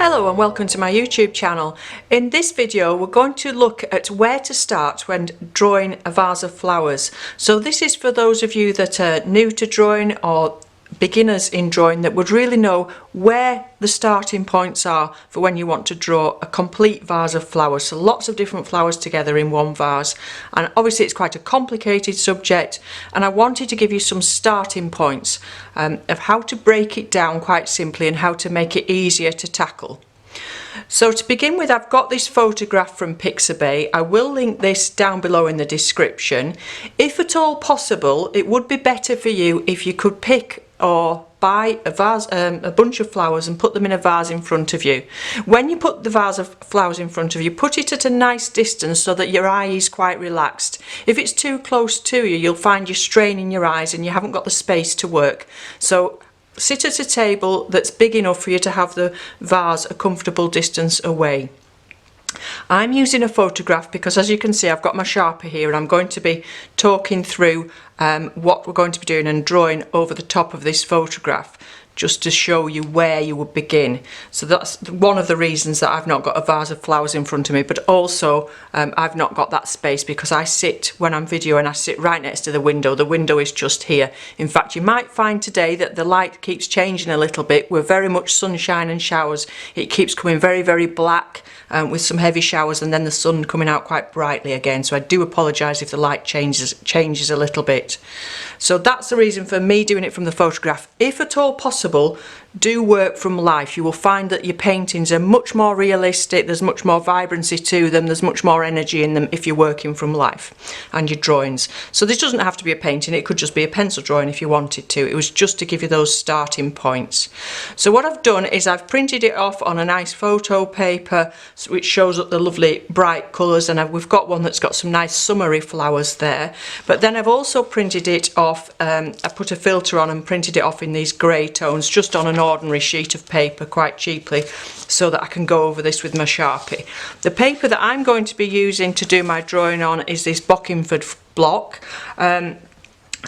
Hello and welcome to my YouTube channel. In this video we're going to look at where to start when drawing a vase of flowers. So this is for those of you that are new to drawing or beginners in drawing that would really know where the starting points are for when you want to draw a complete vase of flowers. So lots of different flowers together in one vase, and obviously it's quite a complicated subject, and I wanted to give you some starting points of how to break it down quite simply and how to make it easier to tackle. So to begin with, I've got this photograph from Pixabay. I will link this down below in the description. If at all possible, it would be better for you if you could pick or buy a vase, a bunch of flowers and put them in a vase in front of you. When you put the vase of flowers in front of you, put it at a nice distance so that your eye is quite relaxed. If it's too close to you, you'll find you're straining your eyes and you haven't got the space to work. So sit at a table that's big enough for you to have the vase a comfortable distance away. I'm using a photograph because, as you can see, I've got my Sharpie here and I'm going to be talking through what we're going to be doing and drawing over the top of this photograph, just to show you where you would begin. So that's one of the reasons that I've not got a vase of flowers in front of me, but also I've not got that space because I sit, when I'm videoing, I sit right next to the window. The window is just here. In fact, you might find today that the light keeps changing a little bit. We're very much sunshine and showers. It keeps coming very, very black with some heavy showers and then the sun coming out quite brightly again. So I do apologise if the light changes a little bit. So that's the reason for me doing it from the photograph. If at all possible, do work from life. You will find that your paintings are much more realistic, there's much more vibrancy to them, there's much more energy in them if you're working from life, and your drawings. So this doesn't have to be a painting, it could just be a pencil drawing if you wanted to. It was just to give you those starting points. So what I've done is I've printed it off on a nice photo paper which shows up the lovely bright colours, and we've got one that's got some nice summery flowers there. But then I've also printed it off, I put a filter on and printed it off in these grey tones just on an ordinary sheet of paper quite cheaply, so that I can go over this with my Sharpie. The paper that I'm going to be using to do my drawing on is this Bockingford block,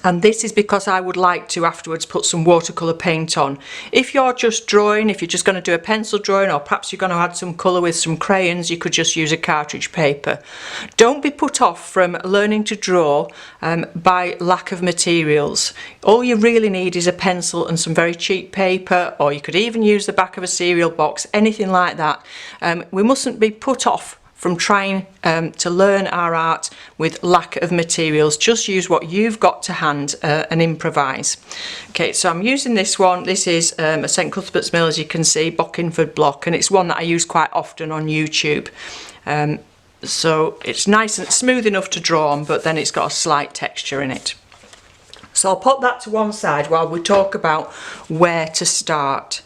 and this is because I would like to afterwards put some watercolour paint on. If you're just drawing, if you're just going to do a pencil drawing, or perhaps you're going to add some colour with some crayons, you could just use a cartridge paper. Don't be put off from learning to draw by lack of materials. All you really need is a pencil and some very cheap paper, or you could even use the back of a cereal box, anything like that. We mustn't be put off from trying to learn our art with lack of materials. Just use what you've got to hand and improvise. Okay, so I'm using this one. This is a St Cuthbert's Mill, as you can see, Bockingford block, and it's one that I use quite often on YouTube. So it's nice and smooth enough to draw on, but then it's got a slight texture in it. So I'll put that to one side while we talk about where to start.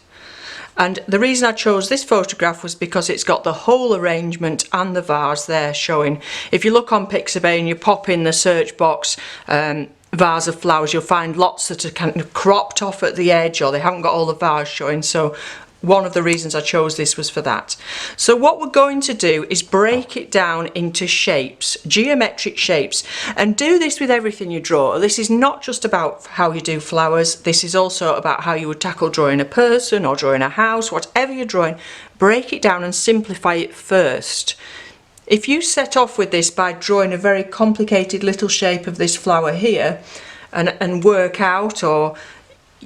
And the reason I chose this photograph was because it's got the whole arrangement and the vase there showing. If you look on Pixabay and you pop in the search box vase of flowers, you'll find lots that are kind of cropped off at the edge, or they haven't got all the vase showing. So one of the reasons I chose this was for that. So what we're going to do is break it down into shapes, geometric shapes, and do this with everything you draw. This is not just about how you do flowers, this is also about how you would tackle drawing a person or drawing a house. Whatever you're drawing, break it down and simplify it first. If you set off with this by drawing a very complicated little shape of this flower here and work out, or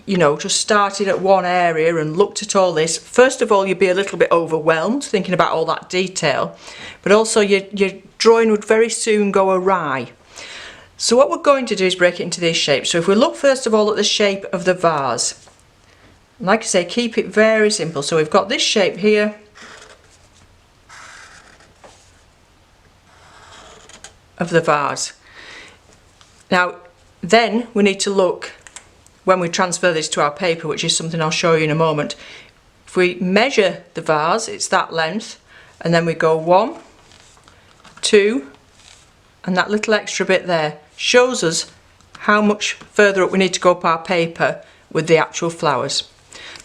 just started at one area and looked at all this, first of all you'd be a little bit overwhelmed thinking about all that detail, but also your drawing would very soon go awry. So what we're going to do is break it into these shapes. So if we look first of all at the shape of the vase, like I say, keep it very simple. So we've got this shape here of the vase. Now then we need to look, when we transfer this to our paper, which is something I'll show you in a moment, if we measure the vase, it's that length, and then we go 1, 2, and that little extra bit there shows us how much further up we need to go up our paper with the actual flowers.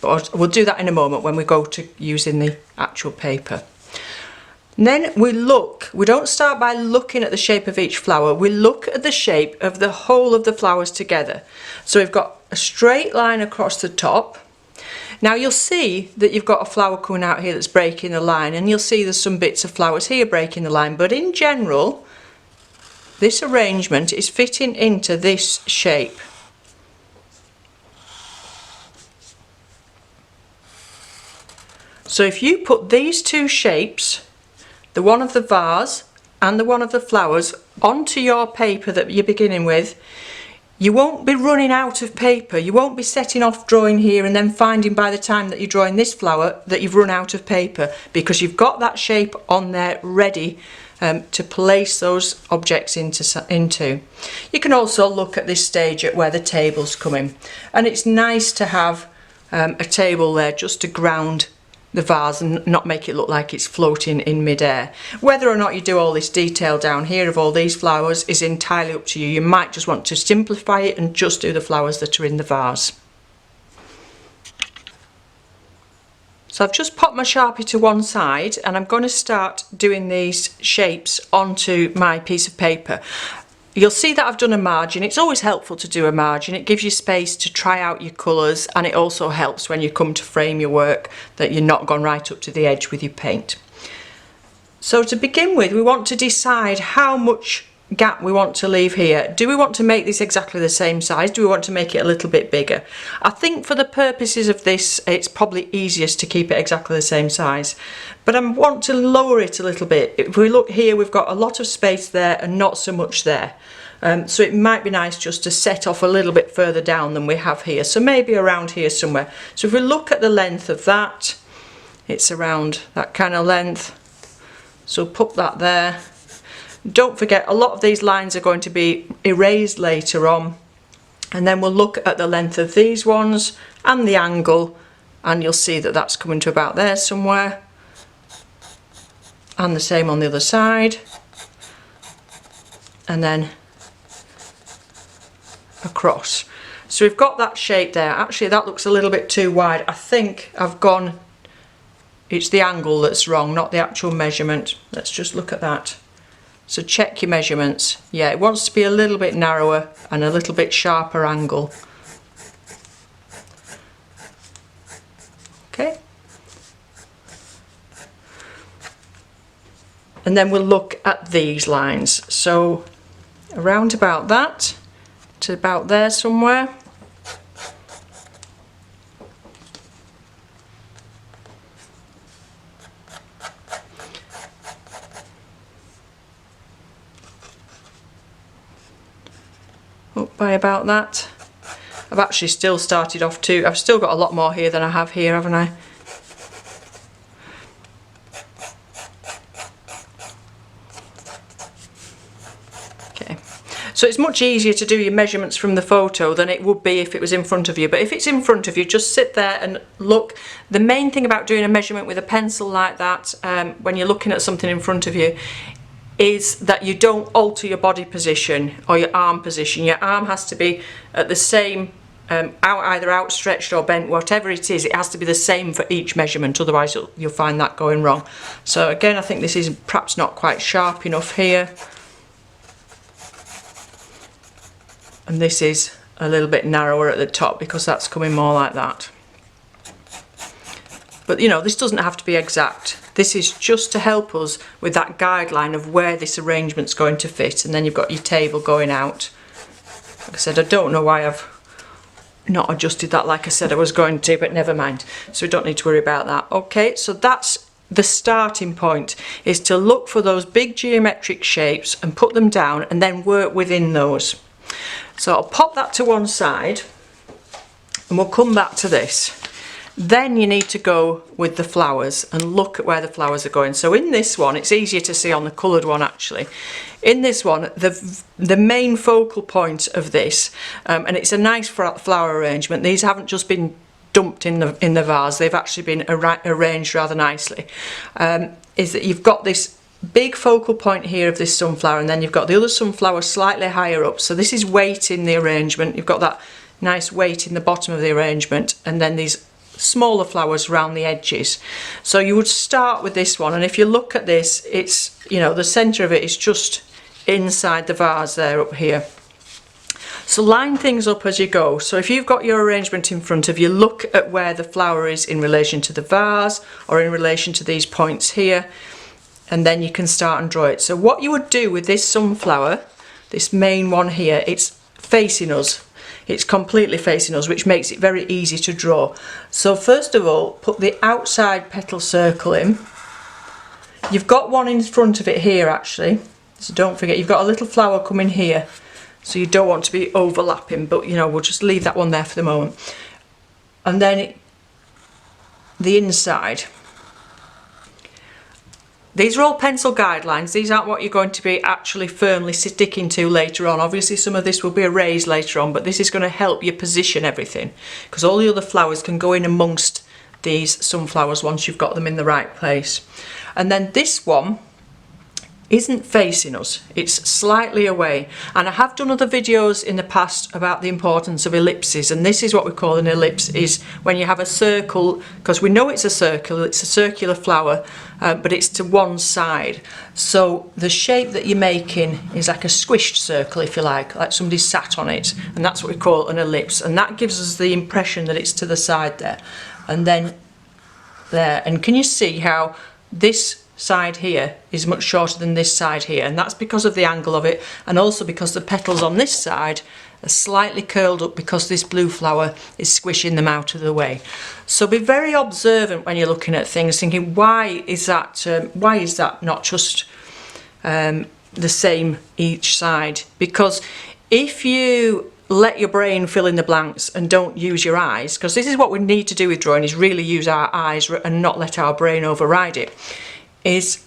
But we'll do that in a moment when we go to using the actual paper. And then we don't start by looking at the shape of each flower, we look at the shape of the whole of the flowers together. So we've got a straight line across the top, Now you'll see that you've got a flower coming out here that's breaking the line, and you'll see there's some bits of flowers here breaking the line, but in general this arrangement is fitting into this shape. So if you put these two shapes, the one of the vase and the one of the flowers, onto your paper that you're beginning with, you won't be running out of paper. You won't be setting off drawing here and then finding by the time that you're drawing this flower that you've run out of paper, because you've got that shape on there ready to place those objects into. You can also look at this stage at where the table's coming, and it's nice to have a table there just to ground the vase and not make it look like it's floating in midair. Whether or not you do all this detail down here of all these flowers is entirely up to you. You might just want to simplify it and just do the flowers that are in the vase. So I've just popped my Sharpie to one side and I'm going to start doing these shapes onto my piece of paper. You'll see that I've done a margin. It's always helpful to do a margin. It gives you space to try out your colours, and it also helps when you come to frame your work that you're not gone right up to the edge with your paint. So to begin with, we want to decide how much gap we want to leave here. Do we want to make this exactly the same size? Do we want to make it a little bit bigger? I think for the purposes of this, it's probably easiest to keep it exactly the same size, but I want to lower it a little bit. If we look here, we've got a lot of space there and not so much there. So it might be nice just to set off a little bit further down than we have here. So maybe around here somewhere. So if we look at the length of that, it's around that kind of length. So put that there. Don't forget, a lot of these lines are going to be erased later on, and then we'll look at the length of these ones and the angle, and you'll see that that's coming to about there somewhere, and the same on the other side, and then across. So we've got that shape there. Actually, that looks a little bit too wide. I think it's the angle that's wrong, not the actual measurement. Let's just look at that. So check your measurements. Yeah, it wants to be a little bit narrower and a little bit sharper angle. Okay. And then we'll look at these lines. So around about that to about there somewhere. Up by about that. I've actually still started off too. I've still got a lot more here than I have here, haven't I? Okay. So it's much easier to do your measurements from the photo than it would be if it was in front of you. But if it's in front of you, just sit there and look. The main thing about doing a measurement with a pencil like that, when you're looking at something in front of you, is that you don't alter your body position or your arm position. Your arm has to be at the same, either outstretched or bent, whatever it is, it has to be the same for each measurement, otherwise you'll find that going wrong. So again, I think this is perhaps not quite sharp enough here. And this is a little bit narrower at the top because that's coming more like that. But you know, this doesn't have to be exact. This is just to help us with that guideline of where this arrangement's going to fit, and then you've got your table going out. Like I said, I don't know why I've not adjusted that like I said I was going to, but never mind. So we don't need to worry about that. Okay, so that's the starting point, is to look for those big geometric shapes and put them down and then work within those. So I'll pop that to one side and we'll come back to this. Then you need to go with the flowers and look at where the flowers are going. So in this one, it's easier to see on the coloured one actually. In this one, the main focal point of this, and it's a nice flower arrangement. These haven't just been dumped in the vase, they've actually been arranged rather nicely. Is that you've got this big focal point here of this sunflower, and then you've got the other sunflower slightly higher up. So this is weight in the arrangement. You've got that nice weight in the bottom of the arrangement, and then these smaller flowers around the edges. So you would start with this one, and if you look at this, it's, you know, the centre of it is just inside the vase there up here. So line things up as you go. So if you've got your arrangement in front of you, look at where the flower is in relation to the vase or in relation to these points here, and then you can start and draw it. So what you would do with this sunflower, this main one here, it's facing us. It's completely facing us, which makes it very easy to draw. So first of all, put the outside petal circle in. You've got one in front of it here actually, so don't forget you've got a little flower coming here, so you don't want to be overlapping, but you know, we'll just leave that one there for the moment. And then the inside. These are all pencil guidelines. These aren't what you're going to be actually firmly sticking to later on. Obviously some of this will be erased later on, but this is going to help you position everything, because all the other flowers can go in amongst these sunflowers once you've got them in the right place. And then this one isn't facing us, it's slightly away, and I have done other videos in the past about the importance of ellipses, and this is what we call an ellipse, is when you have a circle, because we know it's a circle, it's a circular flower, but it's to one side, so the shape that you're making is like a squished circle, if you like somebody sat on it, and that's what we call an ellipse, and that gives us the impression that it's to the side there, and then there. And can you see how this side here is much shorter than this side here? And that's because of the angle of it, and also because the petals on this side are slightly curled up because this blue flower is squishing them out of the way. So be very observant when you're looking at things, thinking why is that not just the same each side? Because if you let your brain fill in the blanks and don't use your eyes, because this is what we need to do with drawing, is really use our eyes and not let our brain override it, is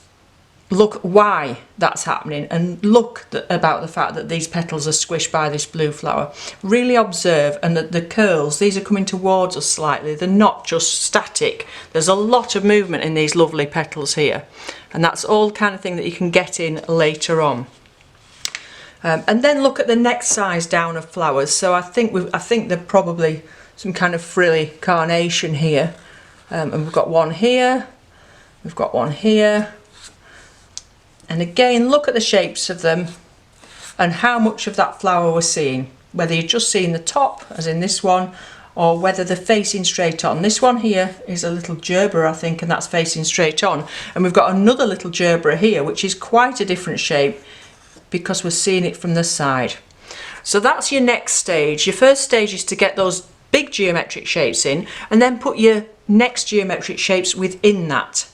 look why that's happening, and look about the fact that these petals are squished by this blue flower. Really observe, and that the curls, these are coming towards us slightly, they're not just static, there's a lot of movement in these lovely petals here, and that's all kind of thing that you can get in later on. And then look at the next size down of flowers. So I think they're probably some kind of frilly carnation here, and we've got one here, we've got one here, and again look at the shapes of them and how much of that flower we're seeing, whether you're just seeing the top as in this one, or whether they're facing straight on. This one here is a little gerbera, I think, and that's facing straight on, and we've got another little gerbera here which is quite a different shape because we're seeing it from the side. So that's your next stage. Your first stage is to get those big geometric shapes in, and then put your next geometric shapes within that.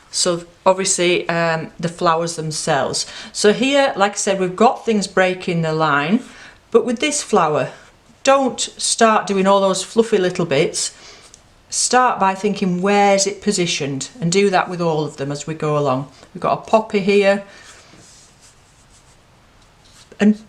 So obviously the flowers themselves. So here, like I said, we've got things breaking the line, but with this flower, don't start doing all those fluffy little bits. Start by thinking where's it positioned, and do that with all of them as we go along. We've got a poppy here, and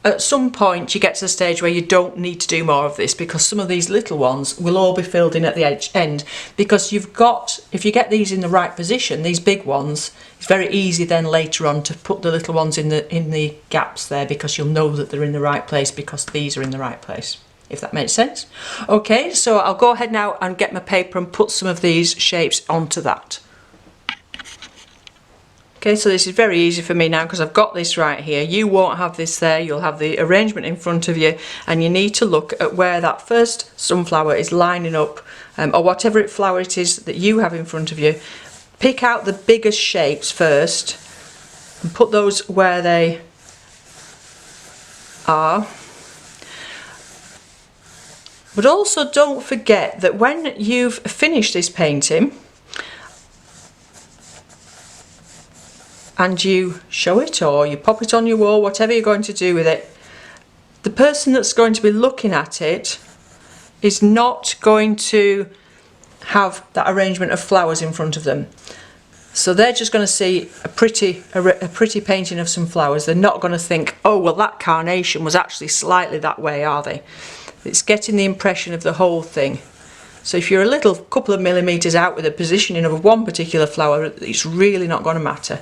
at some point you get to the stage where you don't need to do more of this, because some of these little ones will all be filled in at the end, because you've got, if you get these in the right position, these big ones, it's very easy then later on to put the little ones in the gaps there, because you'll know that they're in the right place because these are in the right place, if that makes sense. Okay, so I'll go ahead now and get my paper and put some of these shapes onto that. Okay, so this is very easy for me now because I've got this right here. You won't have this there, you'll have the arrangement in front of you, and you need to look at where that first sunflower is lining up, or whatever flower it is that you have in front of you. Pick out the biggest shapes first and put those where they are. But also don't forget that when you've finished this painting, and you show it or you pop it on your wall, whatever you're going to do with it, the person that's going to be looking at it is not going to have that arrangement of flowers in front of them. So they're just going to see a pretty painting of some flowers. They're not going to think, oh well, that carnation was actually slightly that way, are they? It's getting the impression of the whole thing. So if you're a little couple of millimetres out with the positioning of one particular flower, it's really not going to matter.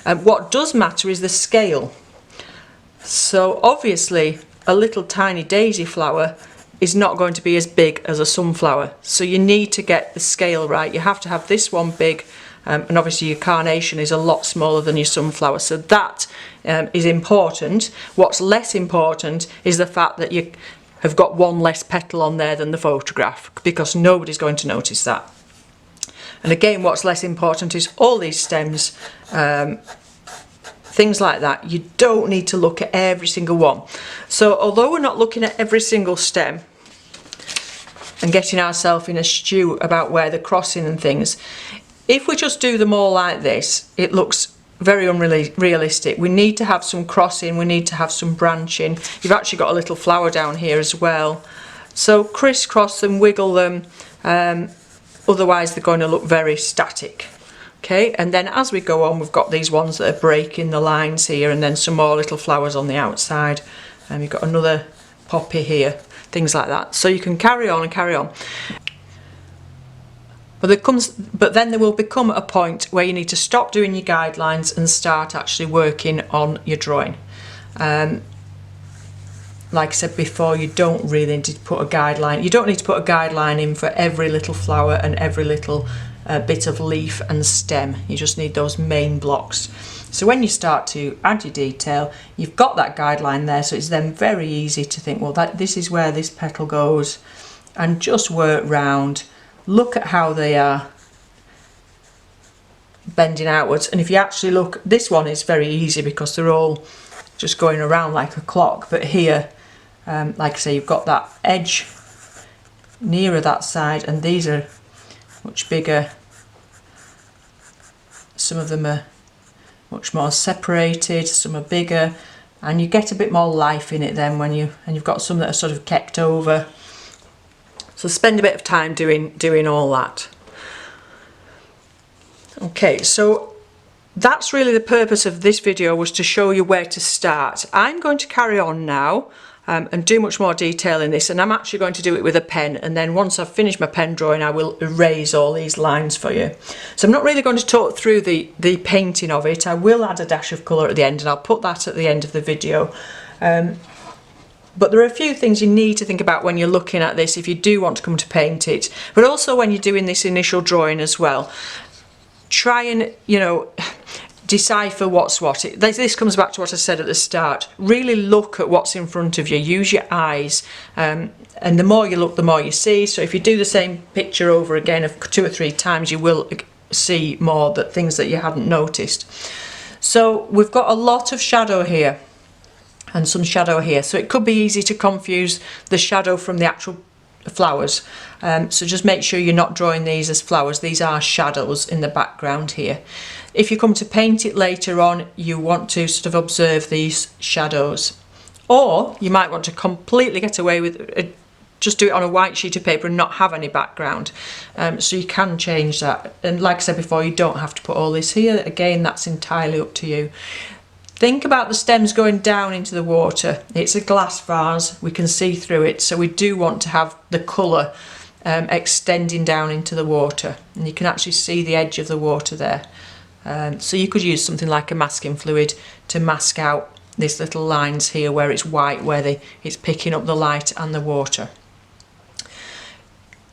What does matter is the scale. So obviously a little tiny daisy flower is not going to be as big as a sunflower. So you need to get the scale right. You have to have this one big and obviously your carnation is a lot smaller than your sunflower, so that is important. What's less important is the fact that you have got one less petal on there than the photograph, because nobody's going to notice that. And again, what's less important is all these stems, things like that. You don't need to look at every single one. So although we're not looking at every single stem and getting ourselves in a stew about where they're crossing and things, if we just do them all like this, it looks very unrealistic. We need to have some crossing, we need to have some branching. You've actually got a little flower down here as well. So crisscross them, wiggle them, otherwise they're going to look very static. Okay, and then as we go on, we've got these ones that are breaking the lines here, and then some more little flowers on the outside. And you've got another poppy here, things like that. So you can carry on and carry on. But then there will become a point where you need to stop doing your guidelines and start actually working on your drawing. Like I said before, you don't really need to put a guideline. You don't need to put a guideline in for every little flower and every little bit of leaf and stem. You just need those main blocks. So when you start to add your detail, you've got that guideline there, so it's then very easy to think, well, this is where this petal goes, and just work round. Look at how they are bending outwards, and if you actually look, this one is very easy because they're all just going around like a clock, but here, like I say, you've got that edge nearer that side, and these are much bigger. Some of them are much more separated, some are bigger, and you get a bit more life in it then when you've got some that are sort of kept over. So spend a bit of time doing all that. Okay, so that's really the purpose of this video, was to show you where to start. I'm going to carry on now and do much more detail in this, and I'm actually going to do it with a pen, and then once I've finished my pen drawing I will erase all these lines for you. So I'm not really going to talk through the painting of it. I will add a dash of colour at the end, and I'll put that at the end of the video. But there are a few things you need to think about when you're looking at this if you do want to come to paint it, but also when you're doing this initial drawing as well. Try and, decipher what's what. This comes back to what I said at the start. Really look at what's in front of you, use your eyes, and the more you look, the more you see. So if you do the same picture over again 2 or 3 times, you will see more things that you hadn't noticed. So we've got a lot of shadow here and some shadow here, so it could be easy to confuse the shadow from the actual flowers. So just make sure you're not drawing these as flowers. These are shadows in the background here. If you come to paint it later on, you want to sort of observe these shadows, or you might want to completely get away with it, just do it on a white sheet of paper and not have any background. So you can change that, and like I said before, you don't have to put all this here. Again, that's entirely up to you. Think about the stems going down into the water. It's a glass vase, we can see through it, so we do want to have the colour extending down into the water, and you can actually see the edge of the water there. So you could use something like a masking fluid to mask out these little lines here where it's white, where it's picking up the light and the water.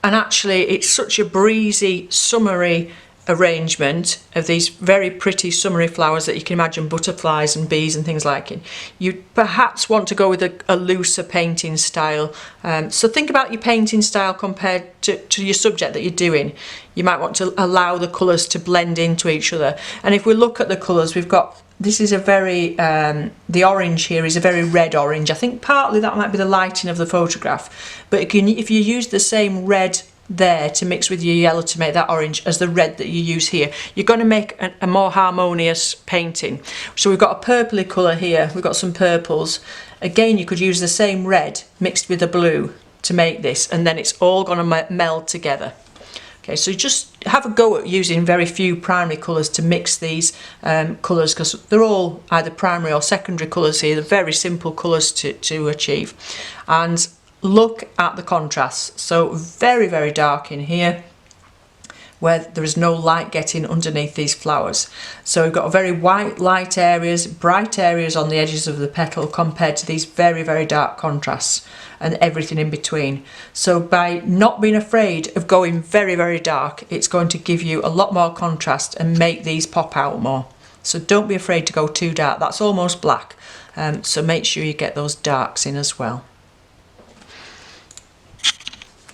And actually it's such a breezy, summery arrangement of these very pretty summery flowers that you can imagine butterflies and bees and things like it. You perhaps want to go with a looser painting style. So think about your painting style compared to your subject that you're doing. You might want to allow the colours to blend into each other. And if we look at the colours, we've got, this is a very, the orange here is a very red orange. I think partly that might be the lighting of the photograph, but if you use the same red there to mix with your yellow to make that orange as the red that you use here, you're going to make a more harmonious painting. So we've got a purpley colour here, we've got some purples. Again, you could use the same red mixed with a blue to make this, and then it's all going to meld together. Okay, so just have a go at using very few primary colours to mix these colours, because they're all either primary or secondary colours here. They're very simple colours to achieve. And look at the contrasts. So very, very dark in here, where there is no light getting underneath these flowers. So we've got very white light areas, bright areas on the edges of the petal compared to these very, very dark contrasts and everything in between. So by not being afraid of going very, very dark, it's going to give you a lot more contrast and make these pop out more. So don't be afraid to go too dark. That's almost black. So make sure you get those darks in as well.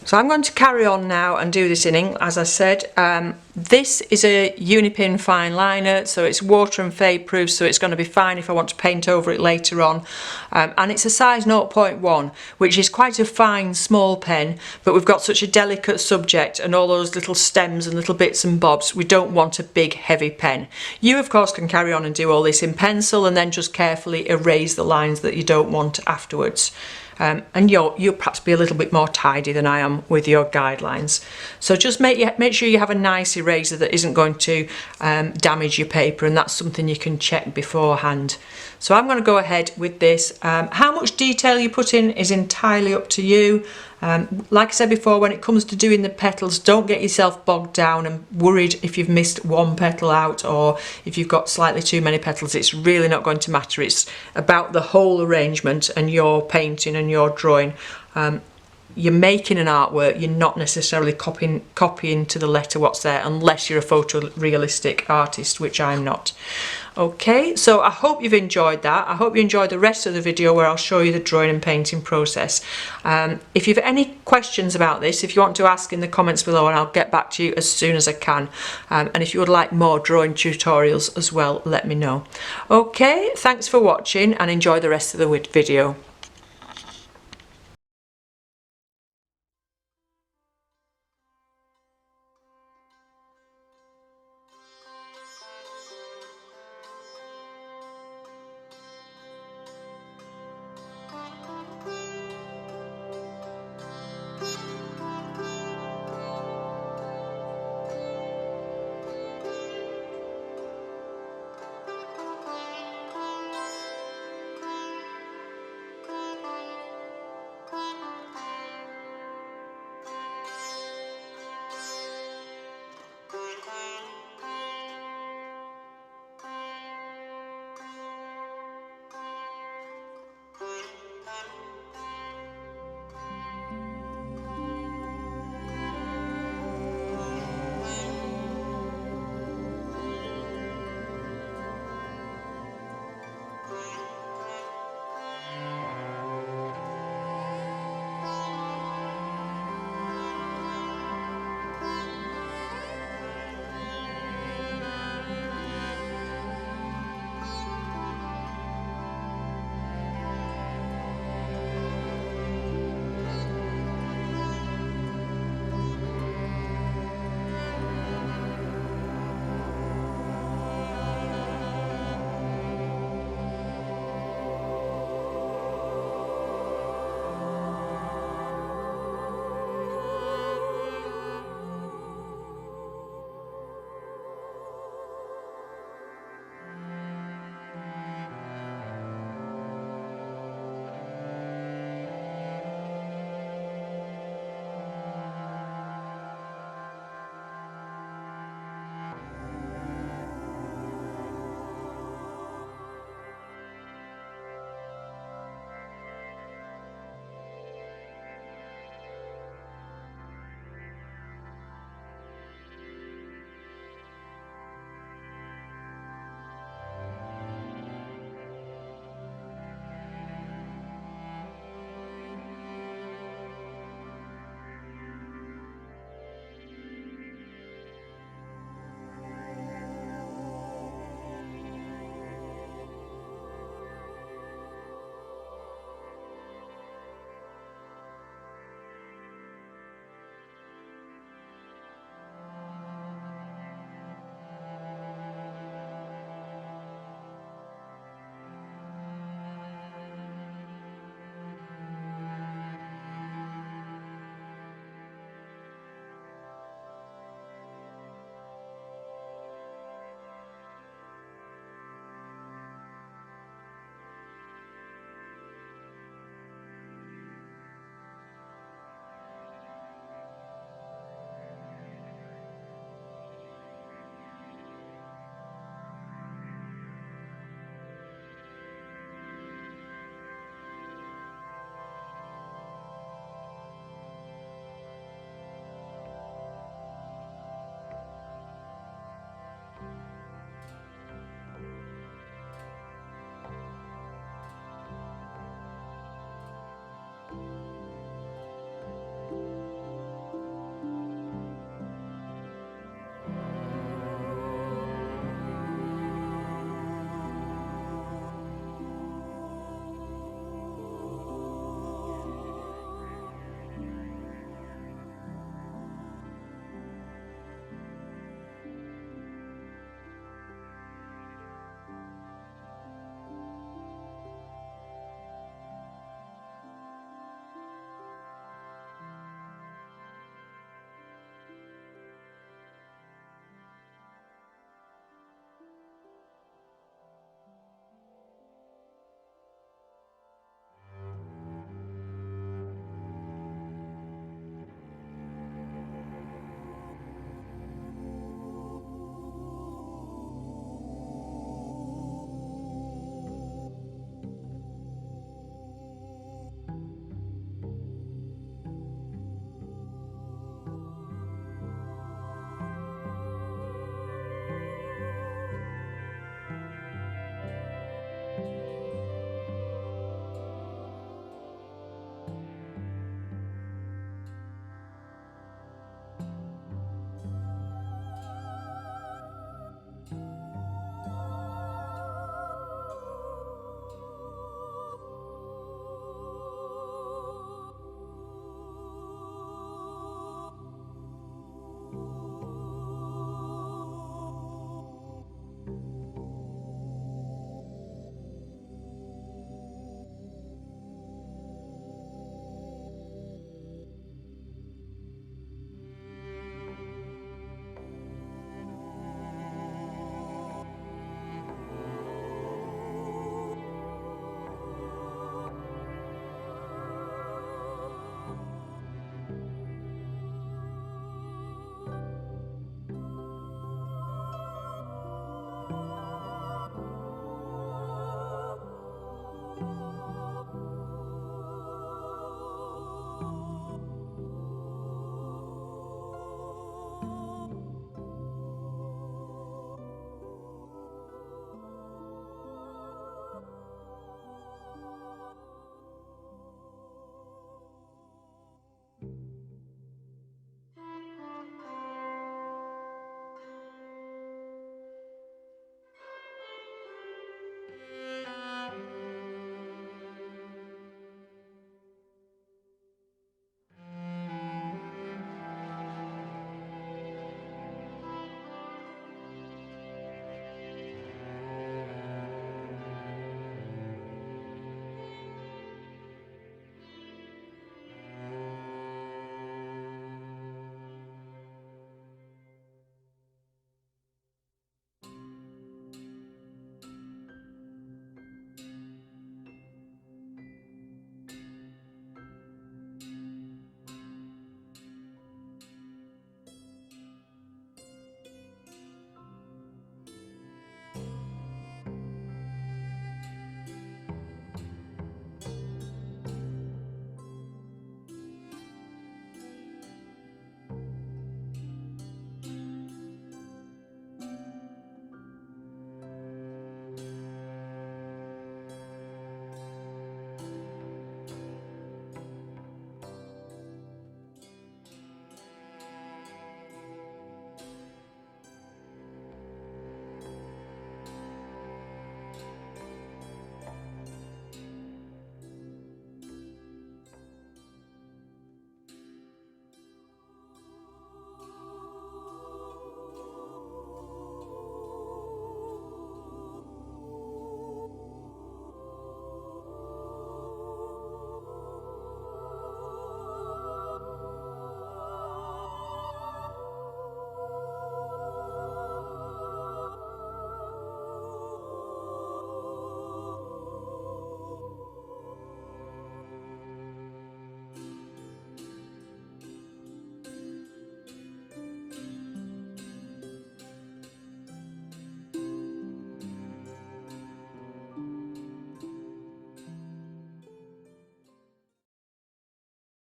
So I'm going to carry on now and do this in ink, as I said. This is a Unipin fine liner, so it's water and fade proof, so it's going to be fine if I want to paint over it later on. And it's a size 0.1, which is quite a fine, small pen, but we've got such a delicate subject and all those little stems and little bits and bobs, we don't want a big, heavy pen. You, of course, can carry on and do all this in pencil and then just carefully erase the lines that you don't want afterwards. And you'll perhaps be a little bit more tidy than I am with your guidelines. So just make sure you have a nice eraser that isn't going to damage your paper, and that's something you can check beforehand. So I'm going to go ahead with this. How much detail you put in is entirely up to you. Like I said before, when it comes to doing the petals, don't get yourself bogged down and worried if you've missed one petal out or if you've got slightly too many petals. It's really not going to matter. It's about the whole arrangement and your painting and your drawing. You're making an artwork, you're not necessarily copying to the letter what's there, unless you're a photorealistic artist, which I'm not. Okay, so I hope you've enjoyed that. I hope you enjoyed the rest of the video where I'll show you the drawing and painting process. If you've any questions about this, if you want to ask in the comments below, and I'll get back to you as soon as I can. And if you would like more drawing tutorials as well, let me know. Okay, thanks for watching and enjoy the rest of the video.